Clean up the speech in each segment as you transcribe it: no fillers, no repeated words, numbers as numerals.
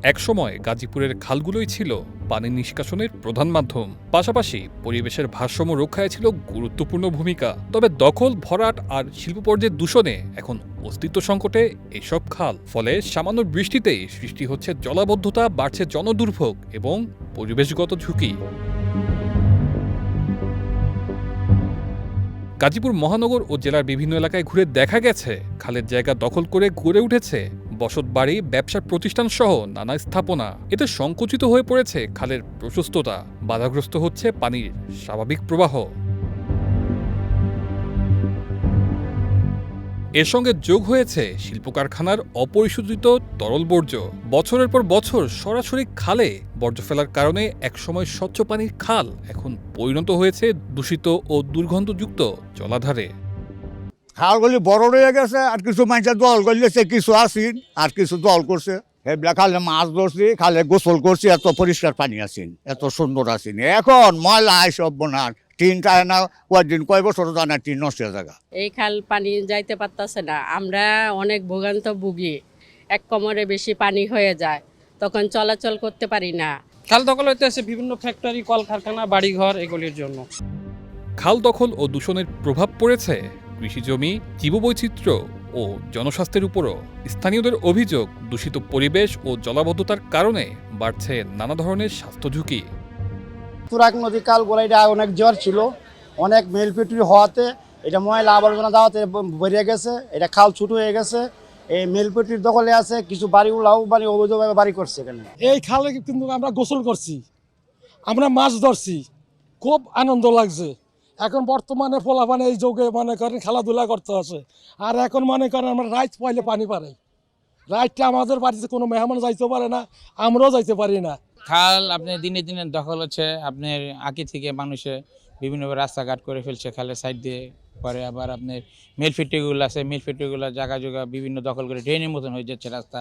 একসময় গাজীপুরের খালগুলোই ছিল পানি নিষ্কাশনের প্রধান মাধ্যম, পাশাপাশি পরিবেশের ভারসাম্য রক্ষায় ছিল গুরুত্বপূর্ণ ভূমিকা। তবে দখল, ভরাট আর শিল্প পর্যায়ের দূষণে এখন অস্তিত্ব সংকটে এসব খাল। ফলে সামান্য বৃষ্টিতেই সৃষ্টি হচ্ছে জলাবদ্ধতা, বাড়ছে জনদুর্ভোগ এবং পরিবেশগত ঝুঁকি। গাজীপুর মহানগর ও জেলার বিভিন্ন এলাকায় ঘুরে দেখা গেছে খালের জায়গা দখল করে গড়ে উঠেছে বসতবাড়ি, ব্যবসার প্রতিষ্ঠান সহ নানা স্থাপনা। এতে সংকুচিত হয়ে পড়েছে খালের প্রশস্ততা, বাধাগ্রস্ত হচ্ছে পানির স্বাভাবিক প্রবাহ। এর সঙ্গে যোগ হয়েছে শিল্প কারখানার অপরিশোধিত তরল বর্জ্য। বছরের পর বছর সরাসরি খালে বর্জ্য ফেলার কারণে একসময় স্বচ্ছ পানির খাল এখন পরিণত হয়েছে দূষিত ও দুর্গন্ধযুক্ত জলাধারে। খালগুলি বড় রয়ে গেছে, আর কিছু মানুষের দল করলেছে, কিছু আসিন আর কিছু দল করছে। এগুলা খালে মাছ ধরছি, খালে গোসল করছি, এত পরিষ্কার পানি আসিন, এত সুন্দর আসিন। এখন ময়লা সব বোনার টিনটা না, কয়েকদিন কয় বছর জানা টিন নষ্ট জায়গা। এই খাল পানি যাইতে পারতেছে না, আমরা অনেক ভোগান্ত ভুগি। এক কোমরে বেশি পানি হয়ে যায়, তখন চলাচল করতে পারি না। খাল দখল হইতেছে বিভিন্ন ফ্যাক্টরি, কলকারখানা, বাড়িঘর এগুলির জন্য। খাল দখল ও দূষণের প্রভাব পড়েছে কৃষিজমি, জীববৈচিত্র্য ও জনস্বাস্থ্যের উপরও। স্থানীয়দের অভিযোগ, দূষিত পরিবেশ ও জলাবদ্ধতার কারণে বাড়ছে নানা ধরনের স্বাস্থ্য ঝুঁকি। তুরাগ নদী কাল গোড়াইটা অনেক জ্বর ছিল, অনেক মেলপেটুরি হওয়াতে এটা ময়লা আবর্জনা দেওয়াতে বেরিয়ে গেছে। এটা খাল ছোট হয়ে গেছে, এই মেলপেটুরির দখলে আছে। কিছু বাড়িগুলাও মানে অবৈধভাবে বাড়ি করছে এখানে। এই খালে কিন্তু আমরা গোসল করছি, আমরা মাছ ধরছি, খুব আনন্দ লাগছে। এখন বর্তমানে পোলাপানে এই যুগে মনে করেন খেলাধুলা করতে আছে, আর এখন মনে করেন আমরা রাইত পাইলে পানি পারে। রাইতটা আমাদের বাড়িতে কোনো মেহমান যাইতে পারে না, আমরাও যাইতে পারি না। খাল আপনি দিনে দিনে দখল হচ্ছে। আপনার আগে থেকে মানুষে বিভিন্নভাবে রাস্তাঘাট করে ফেলছে খালের সাইড দিয়ে। পরে আবার আপনার মিল ফ্যাক্টরিগুলো আছে, মিল ফ্যাক্টরিগুলো জায়গা জায়গা বিভিন্ন দখল করে ড্রেনের মতন হয়ে যাচ্ছে রাস্তা।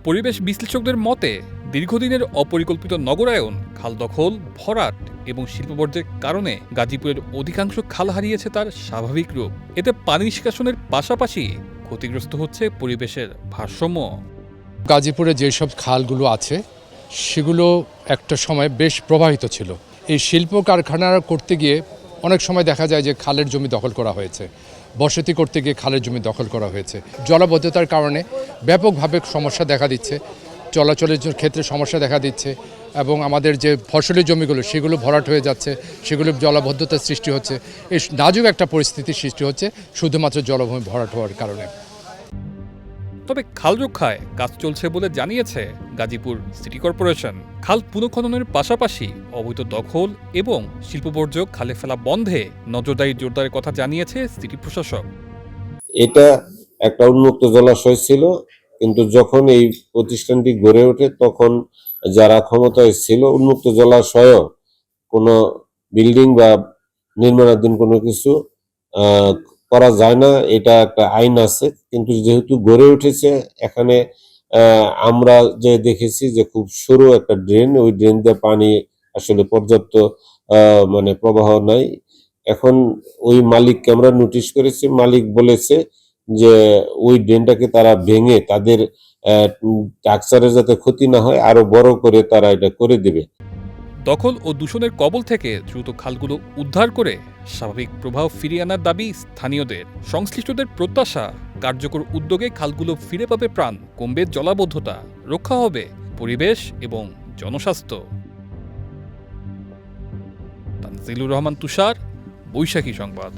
পরিবেশ বিশ্লেষকদের মতে দীর্ঘদিনের অপরিকল্পিত নগরায়ন, খাল দখল, ভরাট এবং শিল্পবর্জ্যের কারণে গাজীপুরের অধিকাংশ খাল হারিয়েছে তার স্বাভাবিক রূপ। এতে পানি নিষ্কাশনের পাশাপাশি ক্ষতিগ্রস্ত হচ্ছে পরিবেশের ভারসাম্য। গাজীপুরে যেসব খালগুলো আছে সেগুলো একটা সময় বেশ প্রবাহিত ছিল। এই শিল্প কারখানা করতে গিয়ে অনেক সময় দেখা যায় যে খালের জমি দখল করা হয়েছে, বসতি করতে গিয়ে খালের জমি দখল করা হয়েছে। জলাবদ্ধতার কারণে ব্যাপকভাবে সমস্যা দেখা দিচ্ছে, চলাচলের ক্ষেত্রে সমস্যা দেখা দিচ্ছে, এবং আমাদের যে ফসলের জমিগুলো সেগুলো ভরাট হয়ে যাচ্ছে, সেগুলো জলাবদ্ধতার সৃষ্টি হচ্ছে। এই নাজুক একটা পরিস্থিতির সৃষ্টি হচ্ছে শুধুমাত্র জলভূমি ভরাট হওয়ার কারণে। তবে খাল রক্ষায় কাজ চলছে বলে জানিয়েছে গাজীপুর সিটি কর্পোরেশন। খাল পুনঃখননের পাশাপাশি অবৈধ দখল এবং শিল্পবর্জ্য খালে ফেলা বন্ধে নজরদারি জোরদারের কথা জানিয়েছে সিটি প্রশাসক। এটা একটা উন্মুক্ত জলাশয় ছিল, কিন্তু যখন এই প্রতিষ্ঠানটি গড়ে ওঠে তখন যারা ক্ষমতায় ছিল উন্মুক্ত জলাশয় কোনো বিল্ডিং বা নির্মাণাধীন কোনো কিছু করা যায় না, এটা একটা আইন আছে। কিন্তু যেহেতু গড়ে উঠেছে এখানে আমরা যে দেখেছি যে খুব সরু একটা ড্রেন, ওই ড্রেন দিয়ে পানি আসলে পর্যাপ্ত মানে প্রবাহ নাই। এখন ওই মালিককে আমরা নোটিশ করেছি, মালিক বলেছে যে ওই ড্রেনটাকে তারা ভেঙে তাদের স্ট্রাকচারে যাতে ক্ষতি না হয় আরো বড় করে তারা এটা করে দেবে। দখল ও দূষণের কবল থেকে দ্রুত খালগুলো উদ্ধার করে স্বাভাবিক প্রবাহ ফিরিয়ে আনার দাবি স্থানীয়দের। সংশ্লিষ্টদের প্রত্যাশা, কার্যকর উদ্যোগে খালগুলো ফিরে পাবে প্রাণ, কমবে জলাবদ্ধতা, রক্ষা হবে পরিবেশ এবং জনস্বাস্থ্য। তানজিলুর রহমান তুষার, বৈশাখী সংবাদ।